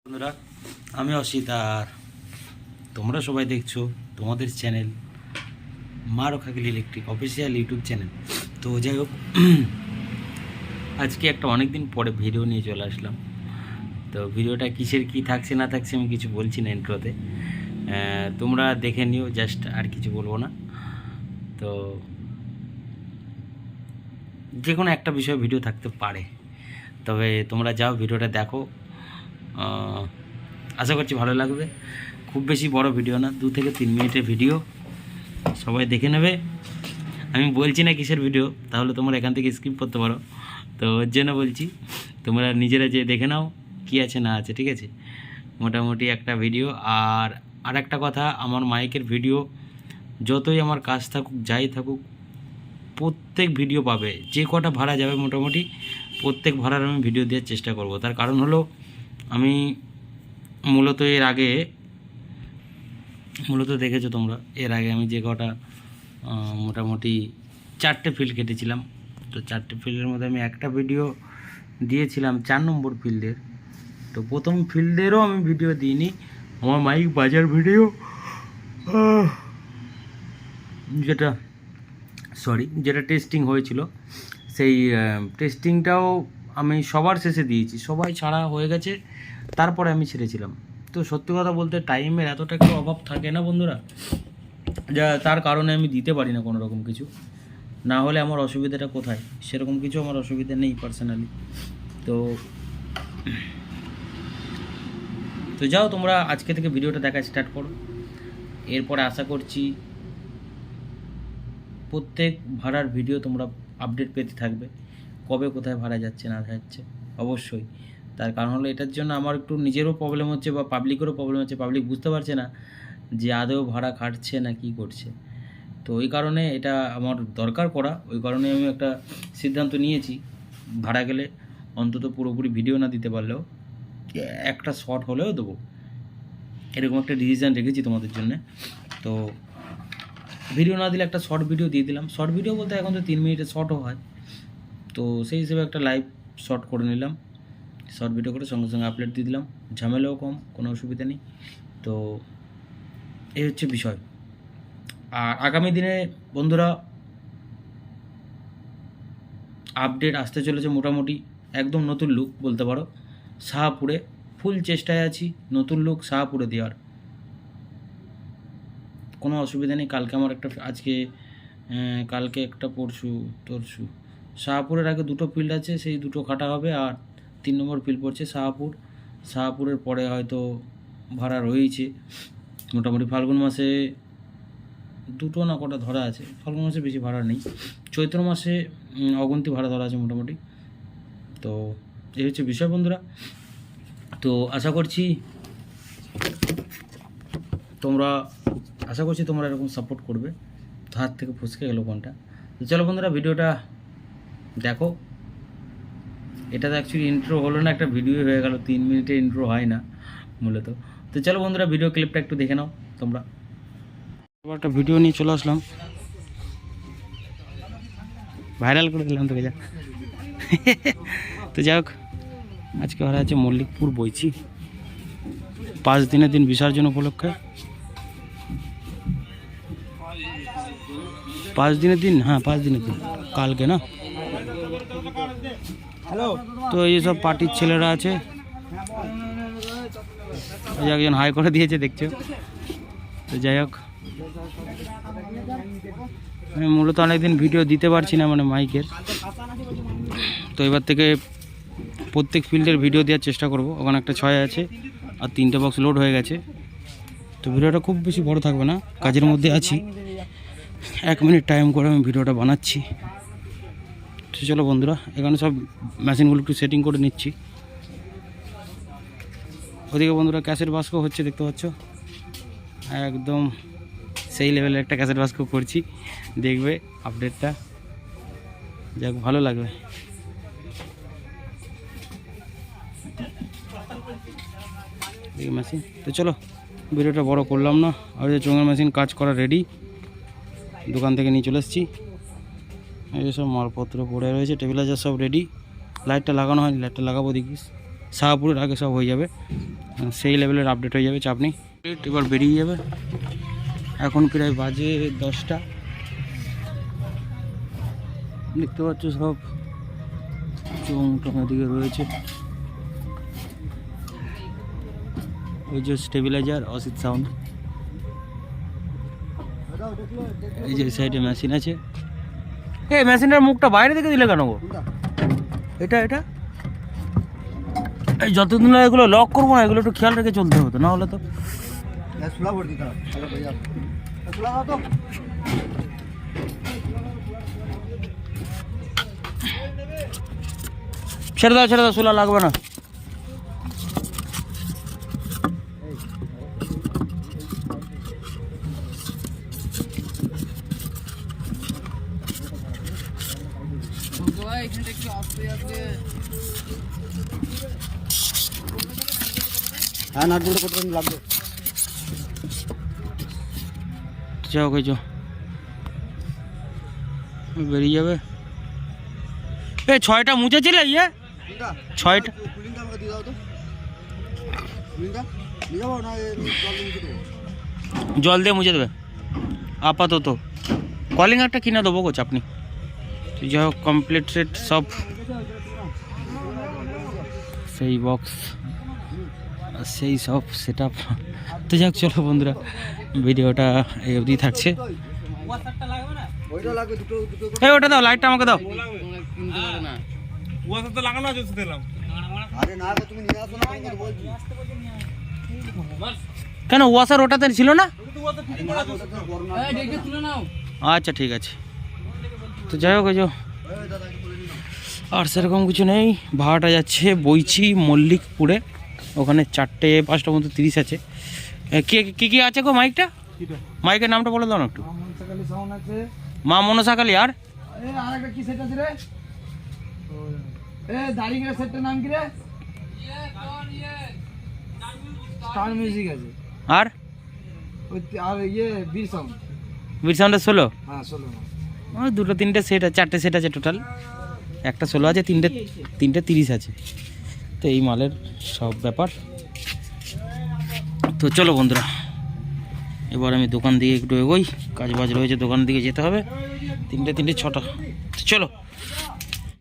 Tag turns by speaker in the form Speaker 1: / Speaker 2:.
Speaker 1: বন্ধুরা, আমি অসিত আর তোমরা সবাই দেখছো তোমাদের চ্যানেল মা রক্ষাকিল ইলেকট্রিক অফিসিয়াল ইউটিউব চ্যানেল। তো যাই হোক, আজকে একটা অনেক দিন পরে ভিডিও নিয়ে চলে আসলাম। তো ভিডিওটা কিসের কি থাকছে না থাকছে আমি কিছু বলছি না ইন্ট্রোতে, তোমরা দেখে নিও, জাস্ট আর কিছু বলবো না। তো যে কোনো একটা বিষয়ে ভিডিও থাকতে পারে, তবে তোমরা যাও ভিডিওটা দেখো, আশা করছি ভালো লাগবে। খুব বেশি বড় ভিডিও না, 2 থেকে 3 মিনিটের ভিডিও, সবাই দেখে নেবে। আমি বলছি না কিসের ভিডিও, তাহলে তোমরা এখান থেকে স্কিপ করতে পারো। তো ওর জন্য বলছি, তোমরা নিজেরা যে দেখে নাও কী আছে না আছে, ঠিক আছে? মোটামুটি একটা ভিডিও। আর একটা কথা, আমার মাইকের ভিডিও যতই আমার কাজ থাকুক যাই থাকুক, প্রত্যেক ভিডিও পাবে। যে কটা ভাড়া যাবে মোটামুটি প্রত্যেক ভাড়ার আমি ভিডিও দেওয়ার চেষ্টা করব। তার কারণ হলো, আমি মূলত দেখেছো তোমরা, এর আগে আমি যে কটা মোটামুটি 4টে ফিল্ড কেটেছিলাম। তো 4টে ফিল্ডের মধ্যে আমি একটা ভিডিও দিয়েছিলাম 4 নম্বর ফিল্ডের। তো প্রথম ফিল্ডেরও আমি ভিডিও দিইনি, আমার মাইক বাজার ভিডিও, যেটা টেস্টিং হয়েছিল, সেই টেস্টিংটাও আমি সবার শেষে দিয়েছি। সবাই ছাড়া হয়ে গেছে, তারপরে আমি ছেড়েছিলাম। তো সত্যি কথা বলতে টাইমের এতটা একটু অভাব থাকে না বন্ধুরা, তার কারণে আমি দিতে পারি না কোনো রকম কিছু। না হলে আমার অসুবিধাটা কোথায়? সেরকম কিছু আমার অসুবিধা নেই পার্সোনালি। তো যাও, তোমরা আজকে থেকে ভিডিওটা দেখা স্টার্ট করো। এরপরে আশা করছি প্রত্যেক ভাড়ার ভিডিও তোমরা আপডেট পেতে থাকবে, কবে কোথায় ভাড়া যাচ্ছে না যাচ্ছে অবশ্যই। তার কারণ হলো, এটার জন্য আমার একটু নিজেরও প্রবলেম হচ্ছে বা পাবলিকেরও প্রবলেম হচ্ছে। পাবলিক বুঝতে পারছে না যে আদৌ ভাড়া খাটছে না কি করছে। তো ওই কারণে এটা আমার দরকার করা, ওই কারণে আমি একটা সিদ্ধান্ত নিয়েছি, ভাড়া গেলে অন্তত পুরোপুরি ভিডিও না দিতে পারলেও একটা শর্ট হলেও দেবো, এরকম একটা ডিসিশান রেখেছি তোমাদের জন্যে। তো ভিডিও না দিলে একটা শর্ট ভিডিও দিয়ে দিলাম। শর্ট ভিডিও বলতে এখন তো 3 মিনিটের শর্টও হয়, তো সেই হিসেবে একটা লাইভ শর্ট করে নিলাম, শর্ট ভিডিও করে সঙ্গে সঙ্গে আপলোড দিয়ে দিলাম, ঝামেলাও কম, কোনো অসুবিধা নেই। তো এই হচ্ছে বিষয়। আর আগামী দিনে বন্ধুরা আপডেট আসতে চলেছে, মোটামুটি একদম নতুন লুক বলতে পারো। শাহপুরে ফুল চেষ্টায় আছি নতুন লুক শাহপুরে দেওয়ার, কোনো অসুবিধা নেই। কালকে আমার একটা কালকে একটা তরশু শাহপুরের আগে 2টো ফিল্ড আছে, সেই 2টো খাটা হবে। আর 3 নম্বর ফিল্ড পড়ছে শাহপুরের পরে হয়তো ভাড়া রয়েছে মোটামুটি। ফাল্গুন মাসে 2টো না কটা ধরা আছে, ফাল্গুন মাসে বেশি ভাড়া নেই, চৈত্র মাসে অগুন্তি ভাড়া ধরা আছে মোটামুটি। তো এই হচ্ছে বিষয় বন্ধুরা। তো আশা করছি তোমরা এরকম সাপোর্ট করবে। তো হাত থেকে ফসকে গেল কোনটা। তো চলো বন্ধুরা, ভিডিওটা দেখো। এটা তো অ্যাকচুয়ালি ইন্ট্রো হলো না, একটা ভিডিও হয়ে গেল। 3 মিনিটের ইন্ট্রো হয় না মূলত। তো চলো বন্ধুরা, ভিডিও ক্লিপটা একটু দেখে নাও তোমরা। একটা ভিডিও নিয়ে চলে আসলাম, ভাইরাল করে দিলাম তোকে, যা। তো যাই হোক, আজকে ভাড়া আছে মল্লিকপুর বইছি, 5 দিনের দিন বিসর্জন উপলক্ষে। 5 দিনের দিন, হ্যাঁ 5 দিনের দিন, কালকে না। তো এই সব পার্টির ছেলেরা আছে, একজন হাই করে দিয়েছে দেখছো। তো যাই হোক, আমি মূলত অনেকদিন ভিডিও দিতে পারছি না মানে মাইকের। তো এবার থেকে প্রত্যেক ফিল্ডের ভিডিও দেওয়ার চেষ্টা করব। ওখানে একটা 6 আছে আর 3টে বক্স লোড হয়ে গেছে। তো ভিডিওটা খুব বেশি বড় থাকবে না, কাজের মধ্যে আছি, 1 মিনিট টাইম করে আমি ভিডিওটা বানাচ্ছি। তো চলো বন্ধুরা, এখানে সব মেশিনগুলো একটু সেটিং করে নিচ্ছি। ওদিকে বন্ধুরা ক্যাসেট বাস্ক হচ্ছে, দেখতে পাচ্ছ, একদম সেই লেভেলের একটা ক্যাসেট বাস্ক করছি, দেখবে আপডেটটা, যাক ভালো লাগবে। মেশিন, তো চলো ভিডিওটা বড় করলাম না। আর যে চোঙের মেশিন কাজ করা রেডি, দোকান থেকে নিয়ে চলে এসেছি। এই সব মালপত্র পড়ে রয়েছে, টেবিলাইজার সব রেডি। লাইটটা লাগানো হয়নি, লাইটটা লাগাবো দেখিস, শাহপুরের আগে সব হয়ে যাবে। সেই লেভেলের আপডেট হয়ে যাবে, চাপ নেই। এবার বেরিয়ে যাবে, এখন প্রায় বাজে 10টা। দেখতে পাচ্ছ সব চোং টোং এদিকে রয়েছে। এই যে স্টেবিলাইজার অসিত সাউন্ড, এই যে সাইডে মেশিন আছে। এই মেশিনটার মুখটা বাইরে থেকে দিলে কেন গো? এটা এই যতদিন না এগুলো লক করবো না, এগুলো একটু খেয়াল রেখে চলতে হতো, না হলে তো ছেড়ে দাও, সোলা লাগবে না।
Speaker 2: হ্যাঁ নাটগুলো কত লাগবে?
Speaker 1: যাও বেরিয়ে যাবে। এই 6টা মুছেছিলে? 6টা জল দিয়ে মুছে দেবে আপাতত। কলিং একটা কিনে দেবো গো, চাপনি। যাই হোক, কমপ্লিট সেট সব, সেই বক্স সেই সব সেট আপ। তো যাক, চলো বন্ধুরা, ভিডিওটা এই অবধি থাকছে। এই ওটা দাও, লাইটটা আমাকে দাও। কেন ওয়াশার ওটাতে ছিল না? আচ্ছা ঠিক আছে। তো যাই হোক, আর সেরকম কিছু নেই। ভাড়াটা যাচ্ছে বইছি মল্লিকপুরে, ওখানে 4টে-5টা মতো 30 আছে। কি আছে গো মাইকটা? মাইকের নামটা বলে দাও না একটু। মা মনসাকালী। আর
Speaker 2: আরেকটা কি সেট আছে রে? দাঁড়িয়ে সেটটার নাম কি রে? স্টার মিউজিক আছে।
Speaker 1: আর
Speaker 2: বীর
Speaker 1: সাউন্ডের 16?
Speaker 2: হ্যাঁ 16।
Speaker 1: ওই 2-3টে সেট আছে, 4টে সেট আছে টোটাল। একটা 16 আছে, 3টে 30 আছে। তো এই মালের সব ব্যাপার। তো চলো বন্ধুরা, এবার আমি দোকান দিকে একটু এগোই, কাজ বাজ রয়েছে, দোকান দিকে যেতে হবে। 3টে 6টা, চলো।